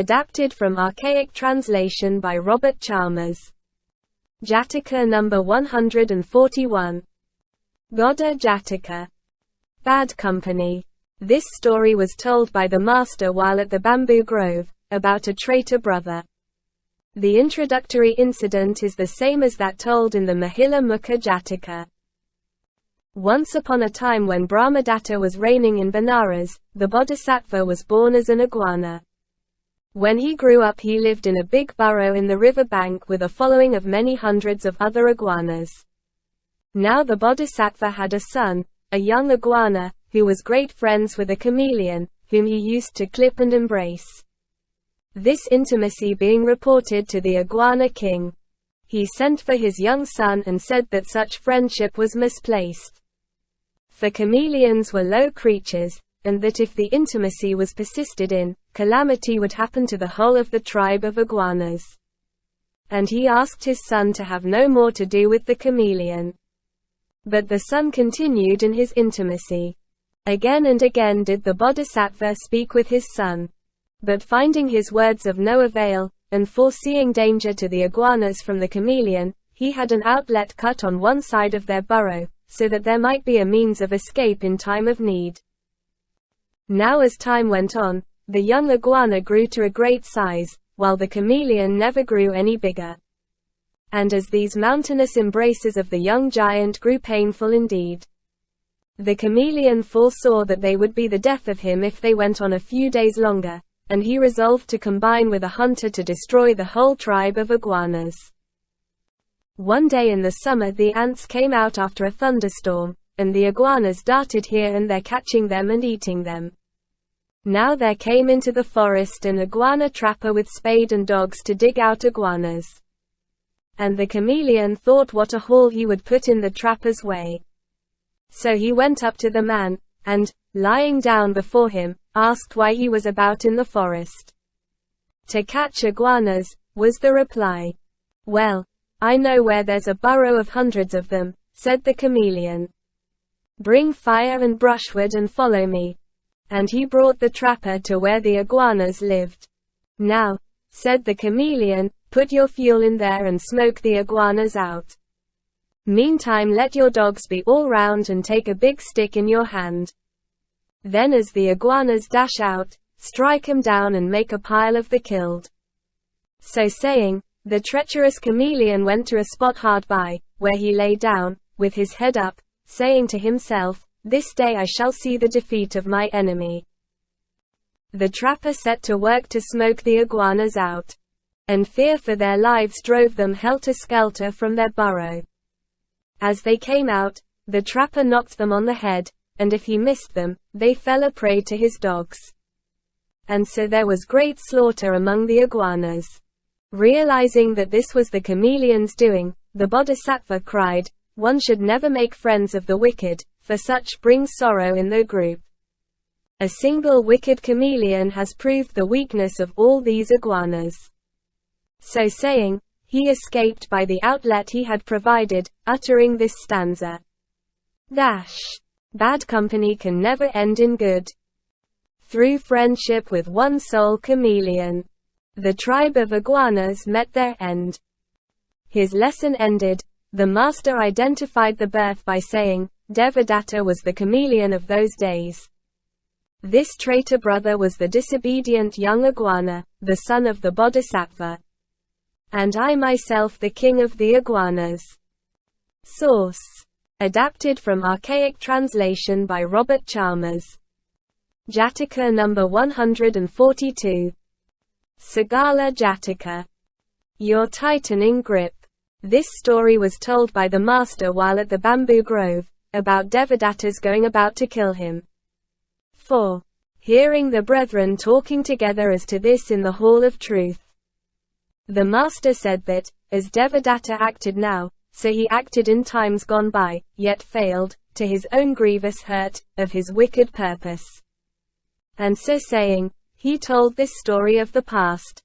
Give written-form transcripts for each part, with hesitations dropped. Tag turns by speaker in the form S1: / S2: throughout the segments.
S1: Adapted from archaic translation by Robert Chalmers. JATAKA number 141. JATAKA. Bad company. This story was told by the master while at the bamboo grove, about a traitor brother. The introductory incident is the same as that told in the Mahila Mukha Jataka. Once upon a time when Brahmadatta was reigning in Benares, the Bodhisattva was born as an iguana. When he grew up he lived in a big burrow in the river bank with a following of many hundreds of other iguanas. Now the Bodhisattva had a son, a young iguana, who was great friends with a chameleon, whom he used to clip and embrace. This intimacy being reported to the iguana king, he sent for his young son and said that such friendship was misplaced. For chameleons were low creatures, and that if the intimacy was persisted in, calamity would happen to the whole of the tribe of iguanas. And he asked his son to have no more to do with the chameleon. But the son continued in his intimacy. Again and again did the Bodhisattva speak with his son. But finding his words of no avail, and foreseeing danger to the iguanas from the chameleon, he had an outlet cut on one side of their burrow, so that there might be a means of escape in time of need. Now as time went on, the young iguana grew to a great size, while the chameleon never grew any bigger. And as these mountainous embraces of the young giant grew painful indeed, the chameleon foresaw that they would be the death of him if they went on a few days longer, and he resolved to combine with a hunter to destroy the whole tribe of iguanas. One day in the summer the ants came out after a thunderstorm, and the iguanas darted here and there catching them and eating them. Now there came into the forest an iguana trapper with spade and dogs to dig out iguanas. And the chameleon thought what a haul he would put in the trapper's way. So he went up to the man, and, lying down before him, asked why he was about in the forest. To catch iguanas, was the reply. Well, I know where there's a burrow of hundreds of them, said the chameleon. Bring fire and brushwood and follow me. And he brought the trapper to where the iguanas lived. Now, said the chameleon, put your fuel in there and smoke the iguanas out. Meantime let your dogs be all round and take a big stick in your hand. Then as the iguanas dash out, strike 'em down and make a pile of the killed. So saying, the treacherous chameleon went to a spot hard by, where he lay down, with his head up, saying to himself, this day I shall see the defeat of my enemy. The trapper set to work to smoke the iguanas out. And fear for their lives drove them helter-skelter from their burrow. As they came out, the trapper knocked them on the head, and if he missed them, they fell a prey to his dogs. And so there was great slaughter among the iguanas. Realizing that this was the chameleon's doing, the Bodhisattva cried, one should never make friends of the wicked, for such brings sorrow in the group. A single wicked chameleon has proved the weakness of all these iguanas. So saying, he escaped by the outlet he had provided, uttering this stanza. Bad company can never end in good. Through friendship with one sole chameleon, the tribe of iguanas met their end. His lesson ended, the master identified the birth by saying, Devadatta was the chameleon of those days. This traitor brother was the disobedient young iguana, the son of the Bodhisattva. And I myself the king of the iguanas. Source. Adapted from archaic translation by Robert Chalmers. JATAKA number 142. Sagala Jataka. Your tightening grip. This story was told by the master while at the bamboo grove, about Devadatta's going about to kill him. 4. Hearing the brethren talking together as to this in the hall of truth. The master said that, as Devadatta acted now, so he acted in times gone by, yet failed, to his own grievous hurt, of his wicked purpose. And so saying, he told this story of the past.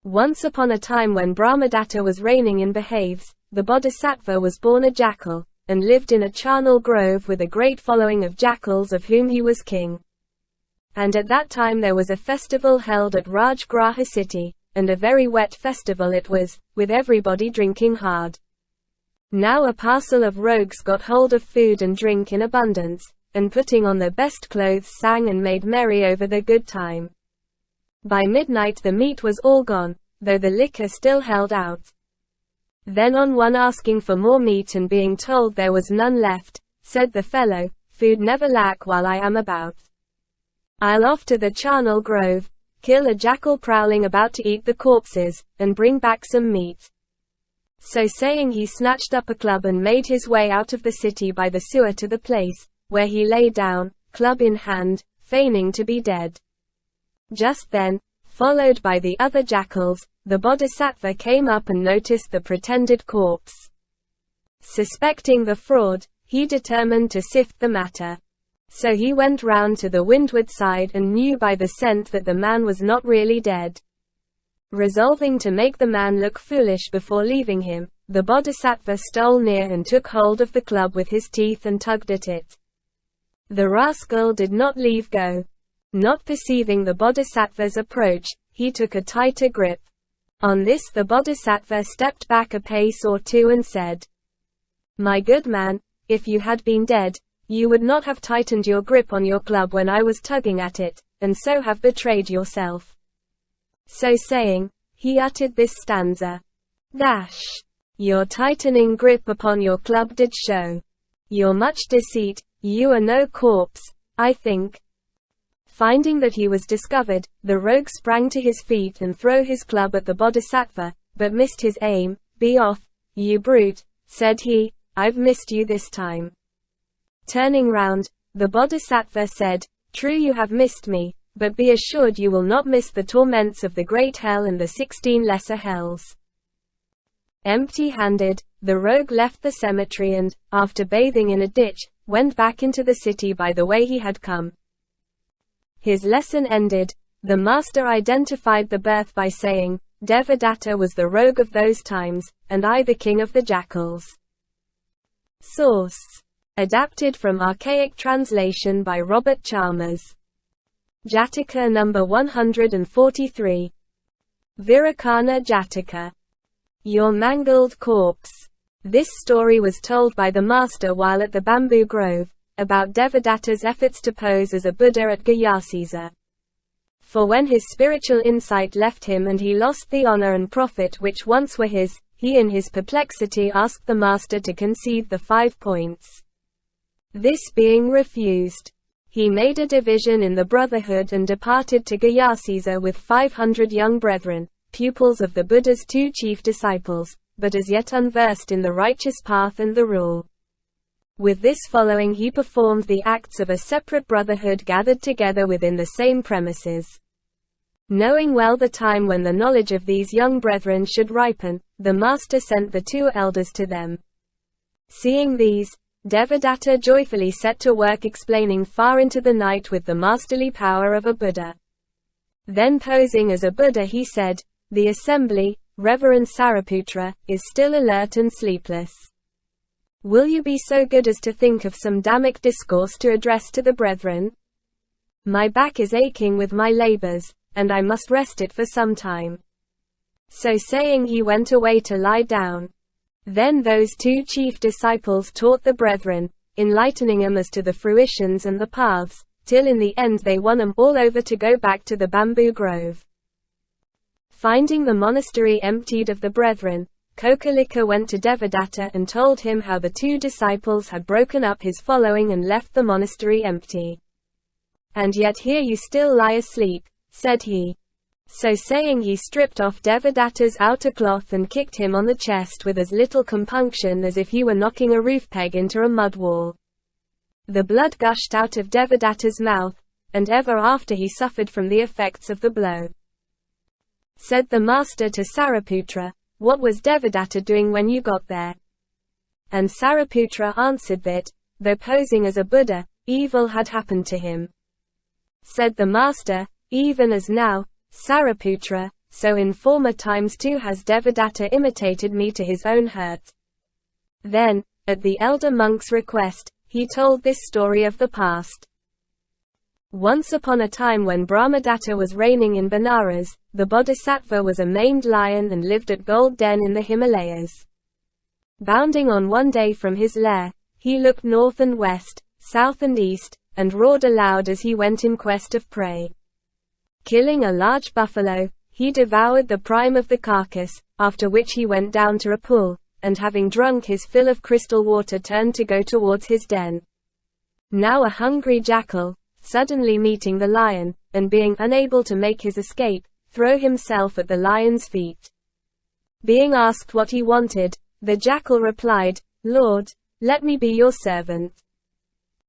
S1: Once upon a time when Brahmadatta was reigning in Behaves, the Bodhisattva was born a jackal, and lived in a charnel grove with a great following of jackals of whom he was king. And at that time there was a festival held at Rajgraha city, and a very wet festival it was, with everybody drinking hard. Now a parcel of rogues got hold of food and drink in abundance, and putting on their best clothes sang and made merry over the good time. By midnight the meat was all gone, though the liquor still held out. Then on one asking for more meat and being told there was none left, said the fellow, "Food never lack while I am about. I'll off to the charnel grove, kill a jackal prowling about to eat the corpses, and bring back some meat." So saying he snatched up a club and made his way out of the city by the sewer to the place, where he lay down, club in hand, feigning to be dead. Just then, followed by the other jackals, the bodhisattva came up and noticed the pretended corpse. Suspecting the fraud, he determined to sift the matter. So he went round to the windward side and knew by the scent that the man was not really dead. Resolving to make the man look foolish before leaving him, the bodhisattva stole near and took hold of the club with his teeth and tugged at it. The rascal did not leave go. Not perceiving the bodhisattva's approach, he took a tighter grip. On this the bodhisattva stepped back a pace or two and said, "My good man, if you had been dead, you would not have tightened your grip on your club when I was tugging at it, and so have betrayed yourself." So saying, he uttered this stanza. Your tightening grip upon your club did show your much deceit, you are no corpse, I think. Finding that he was discovered, the rogue sprang to his feet and threw his club at the bodhisattva, but missed his aim. "Be off, you brute," said he, "I've missed you this time." Turning round, the bodhisattva said, "True you have missed me, but be assured you will not miss the torments of the great hell and the 16 lesser hells." Empty-handed, the rogue left the cemetery and, after bathing in a ditch, went back into the city by the way he had come. His lesson ended, the master identified the birth by saying, "Devadatta was the rogue of those times, and I the king of the jackals." Source: adapted from archaic translation by Robert Chalmers. Jataka number 143. Virakana Jataka. Your mangled corpse. This story was told by the master while at the bamboo grove, about Devadatta's efforts to pose as a Buddha at Gayasisa. For when his spiritual insight left him and he lost the honor and profit which once were his, he in his perplexity asked the master to concede the 5 points. This being refused, he made a division in the brotherhood and departed to Gayasisa with 500 young brethren, pupils of the Buddha's 2 chief disciples, but as yet unversed in the righteous path and the rule. With this following he performed the acts of a separate brotherhood gathered together within the same premises. Knowing well the time when the knowledge of these young brethren should ripen, the master sent the 2 elders to them. Seeing these, Devadatta joyfully set to work explaining far into the night with the masterly power of a Buddha. Then posing as a Buddha he said, "The assembly, Reverend Sariputra, is still alert and sleepless. Will you be so good as to think of some Dhammic discourse to address to the brethren? My back is aching with my labors, and I must rest it for some time." So saying he went away to lie down. Then those 2 chief disciples taught the brethren, enlightening them as to the fruitions and the paths, till in the end they won them all over to go back to the bamboo grove. Finding the monastery emptied of the brethren, Khuddaka went to Devadatta and told him how the 2 disciples had broken up his following and left the monastery empty. "And yet here you still lie asleep," said he. So saying he stripped off Devadatta's outer cloth and kicked him on the chest with as little compunction as if he were knocking a roof peg into a mud wall. The blood gushed out of Devadatta's mouth, and ever after he suffered from the effects of the blow. Said the master to Sariputra, "What was Devadatta doing when you got there?" And Sariputra answered that, though posing as a Buddha, evil had happened to him. Said the master, "Even as now, Sariputra, so in former times too has Devadatta imitated me to his own hurt." Then, at the elder monk's request, he told this story of the past. Once upon a time when Brahmadatta was reigning in Benares, the Bodhisattva was a maimed lion and lived at Gold Den in the Himalayas. Bounding on one day from his lair, he looked north and west, south and east, and roared aloud as he went in quest of prey. Killing a large buffalo, he devoured the prime of the carcass, after which he went down to a pool, and having drunk his fill of crystal water turned to go towards his den. Now a hungry jackal, suddenly meeting the lion, and being unable to make his escape, threw himself at the lion's feet. Being asked what he wanted, the jackal replied, "Lord, let me be your servant."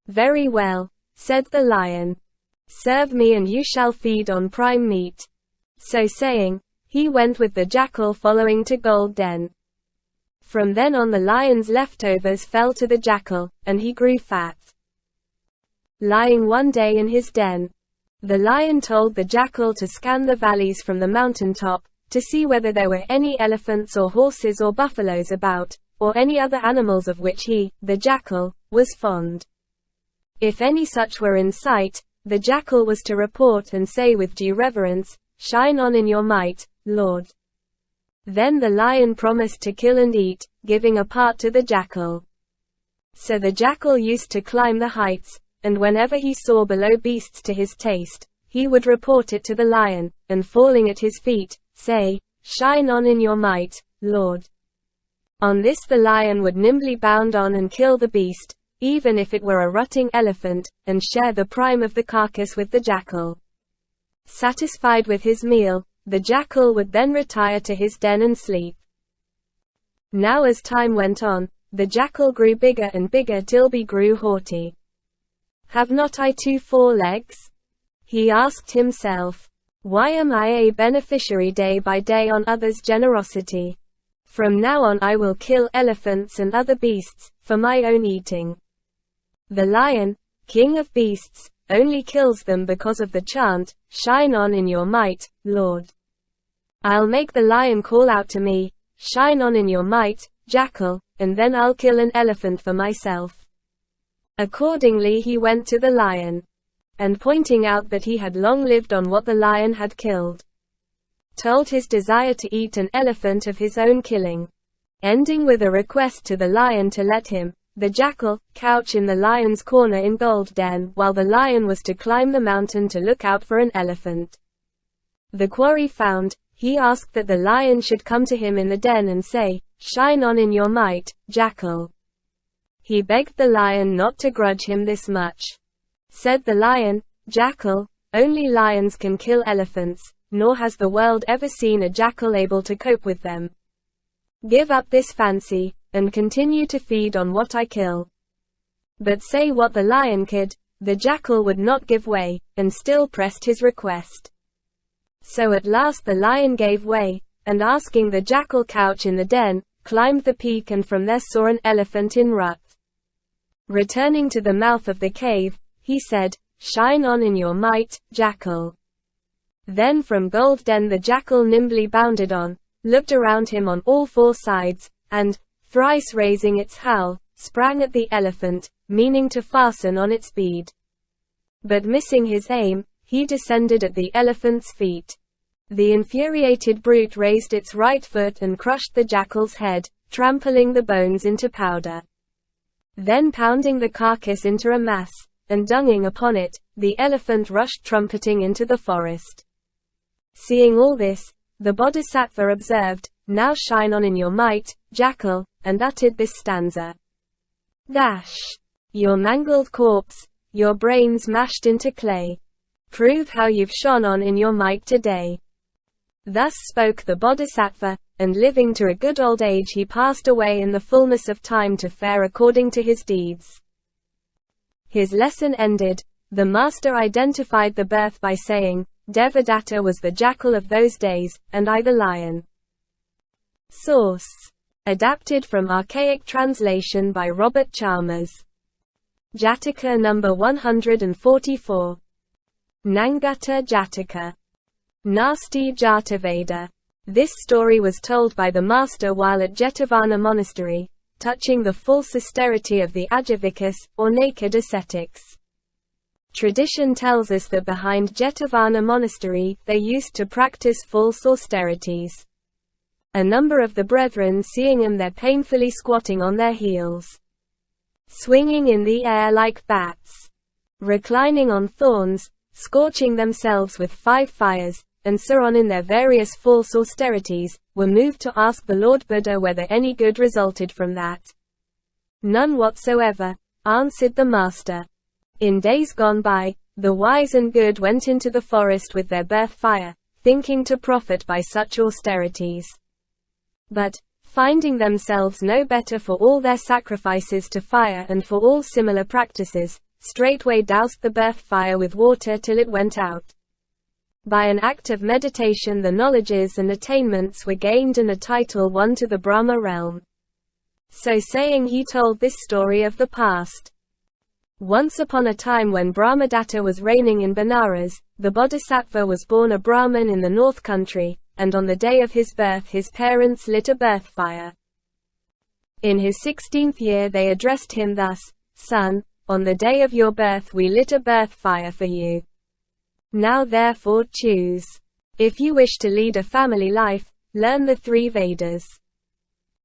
S1: "Very well," said the lion. "Serve me and you shall feed on prime meat." So saying, he went with the jackal following to Gold Den. From then on the lion's leftovers fell to the jackal, and he grew fat. Lying one day in his den, the lion told the jackal to scan the valleys from the mountain top, to see whether there were any elephants or horses or buffaloes about, or any other animals of which he, the jackal, was fond. If any such were in sight, the jackal was to report and say with due reverence, "Shine on in your might, Lord." Then the lion promised to kill and eat, giving a part to the jackal. So the jackal used to climb the heights, and whenever he saw below beasts to his taste, he would report it to the lion, and falling at his feet, say, "Shine on in your might, Lord." On this the lion would nimbly bound on and kill the beast, even if it were a rutting elephant, and share the prime of the carcass with the jackal. Satisfied with his meal, the jackal would then retire to his den and sleep. Now as time went on, the jackal grew bigger and bigger till he grew haughty. "Have not I 2 forelegs?" he asked himself. "Why am I a beneficiary day by day on others' generosity? From now on I will kill elephants and other beasts, for my own eating." The lion, king of beasts, only kills them because of the chant, "Shine on in your might, Lord." I'll make the lion call out to me, "Shine on in your might, jackal," and then I'll kill an elephant for myself. Accordingly he went to the lion, and pointing out that he had long lived on what the lion had killed, told his desire to eat an elephant of his own killing, ending with a request to the lion to let him, the jackal, couch in the lion's corner in Gold Den while the lion was to climb the mountain to look out for an elephant. The quarry found, he asked that the lion should come to him in the den and say, "Shine on in your might, jackal." He begged the lion not to grudge him this much. Said the lion, "Jackal, only lions can kill elephants, nor has the world ever seen a jackal able to cope with them. Give up this fancy, and continue to feed on what I kill." But say what the lion could, the jackal would not give way, and still pressed his request. So at last the lion gave way, and asking the jackal couch in the den, climbed the peak and from there saw an elephant in rut. Returning to the mouth of the cave, he said, "Shine on in your might, jackal." Then from Gold Den the jackal nimbly bounded on, looked around him on all 4 sides, and, thrice raising its howl, sprang at the elephant, meaning to fasten on its bead. But missing his aim, he descended at the elephant's feet. The infuriated brute raised its right foot and crushed the jackal's head, trampling the bones into powder. Then pounding the carcass into a mass, and dunging upon it, the elephant rushed trumpeting into the forest. Seeing all this, the Bodhisattva observed, "Now shine on in your might, jackal," and uttered this stanza. Dash! Your mangled corpse, your brains mashed into clay. Prove how you've shone on in your might today. Thus spoke the Bodhisattva, and living to a good old age he passed away in the fullness of time to fare according to his deeds. His lesson ended, the master identified the birth by saying, Devadatta was the jackal of those days, and I the lion. Source. Adapted from archaic translation by Robert Chalmers. Jataka number 144. Nangutta Jataka. Nasti Jataveda. This story was told by the master while at Jetavana monastery, touching the false austerity of the Ajivikas, or naked ascetics. Tradition tells us that behind Jetavana monastery, they used to practice false austerities. A number of the brethren seeing them there painfully squatting on their heels, swinging in the air like bats, reclining on thorns, scorching themselves with 5 fires, and so on in their various false austerities, were moved to ask the Lord Buddha whether any good resulted from that. None whatsoever, answered the master. In days gone by, the wise and good went into the forest with their birth fire, thinking to profit by such austerities. But, finding themselves no better for all their sacrifices to fire and for all similar practices, straightway doused the birth fire with water till it went out. By an act of meditation the knowledges and attainments were gained and a title won to the Brahma realm. So saying he told this story of the past. Once upon a time when Brahmadatta was reigning in Benares, the Bodhisattva was born a Brahmin in the north country, and on the day of his birth his parents lit a birth fire. In his 16th year they addressed him thus, "Son, on the day of your birth we lit a birth fire for you. Now therefore choose. If you wish to lead a family life, learn the 3 Vedas.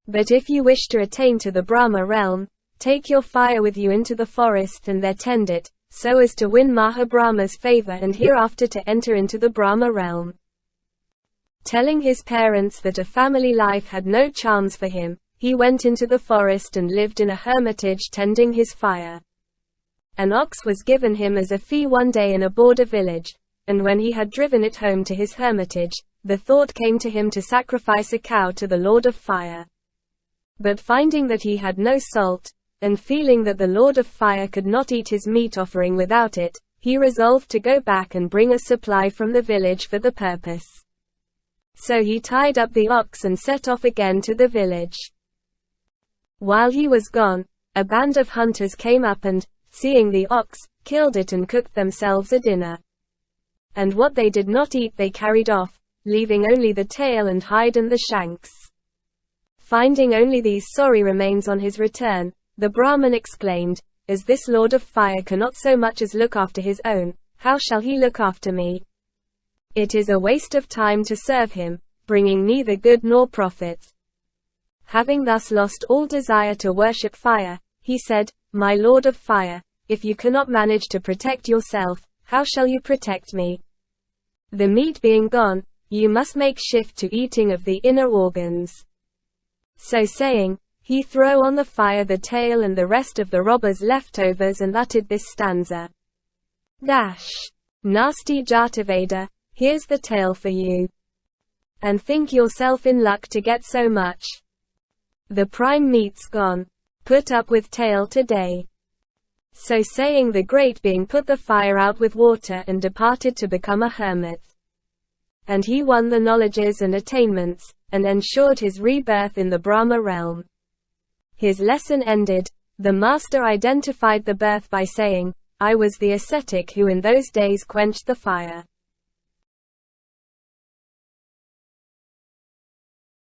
S1: But if you wish to attain to the Brahma realm, take your fire with you into the forest and there tend it, so as to win Mahabrahma's favor and hereafter to enter into the Brahma realm." Telling his parents that a family life had no charms for him, he went into the forest and lived in a hermitage tending his fire. An ox was given him as a fee one day in a border village, and when he had driven it home to his hermitage, the thought came to him to sacrifice a cow to the Lord of Fire. But finding that he had no salt, and feeling that the Lord of Fire could not eat his meat offering without it, he resolved to go back and bring a supply from the village for the purpose. So he tied up the ox and set off again to the village. While he was gone, a band of hunters came up and, seeing the ox, killed it and cooked themselves a dinner. And what they did not eat they carried off, leaving only the tail and hide and the shanks. Finding only these sorry remains on his return, the Brahmin exclaimed, "As this Lord of Fire cannot so much as look after his own, how shall he look after me? It is a waste of time to serve him, bringing neither good nor profit." Having thus lost all desire to worship fire, he said, "My Lord of Fire, if you cannot manage to protect yourself, how shall you protect me? The meat being gone, you must make shift to eating of the inner organs." So saying, he threw on the fire the tail and the rest of the robber's leftovers and uttered this stanza. Nasty Jataveda, here's the tail for you. And think yourself in luck to get so much. The prime meat's gone. Put up with tail today. So saying the great being put the fire out with water and departed to become a hermit. And he won the knowledges and attainments, and ensured his rebirth in the Brahma realm. His lesson ended, the master identified the birth by saying, "I was the ascetic who in those days quenched the fire."